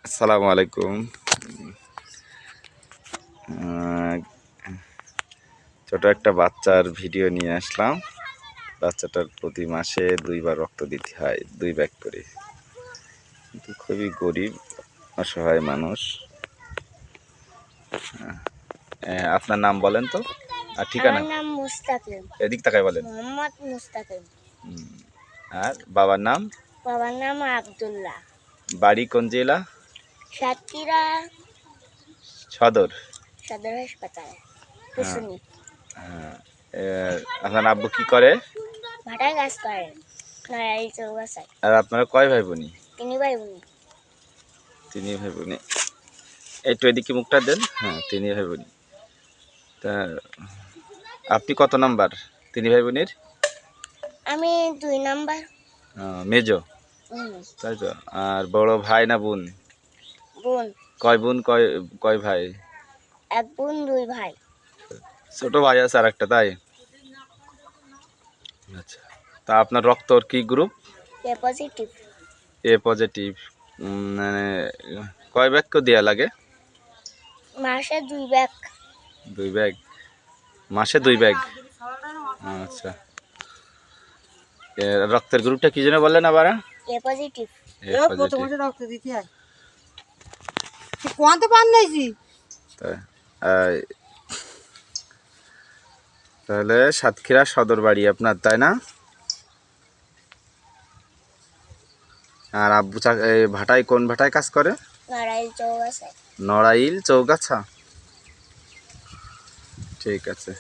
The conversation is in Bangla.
আসসালামু আলাইকুম। ছোট একটা বাচ্চার ভিডিও নিয়ে আসলাম। বাচ্চাটার প্রতি মাসে 2 বার রক্ত দিতে হয়, 2 ব্যাগ করে। কিন্তু খুবই গরিব অসহায় মানুষ। আপনার নাম বলেন তো আর ঠিকানা? আমার নাম মুস্তাকিম। এদিক তাকায় বলেন। মোহাম্মদ মুস্তাকিম। আর বাবার নাম? বাবার নাম আব্দুল্লাহ। বাড়ি কোন জেলা? সাতক্ষীরা সদর সদর হাসপাতালে কুসুনি। আপনার আব্বু কি করে? ভাটায় কাজ করে নয়ারি চৌগাছায়। আর আপনারা কয় ভাই বোনি? 3 ভাই বোন। 3 ভাই বোনি। একটু এদিকে মুখটা দেন। হ্যাঁ, 3 ভাই বোনি। তা আপনি কত নাম্বার 3 ভাই বোনের? আমি 2 নাম্বার। মেজো, তাই তো? আর বড় ভাই না বোন? বোন। কয় বোন কয় ভাই? 1 বোন 2 ভাই। ছোট ভাই আছে আর একটা, তাই? আচ্ছা, তা আপনার রক্তর কি গ্রুপ? এ পজিটিভ। এ পজিটিভ। মানে কয় ব্যাগ করে দেওয়া লাগে? মাসে 2 ব্যাগ। 2 ব্যাগ, মাসে 2 ব্যাগ। আচ্ছা, রক্তের গ্রুপটা কি যেন বললেন আবার? এ পজিটিভ। রক্ত দিতে হয় কোয়ান্তে পান নাইছি। তাহলে সাতক্ষীরা সদর বাড়ি আপনার, তাই না? আর আব্বু ভাটায় কোন ভাটায় কাজ করে? নড়াইল চৌগাছায়। নড়াইল চৌগাছা। ঠিক আছে।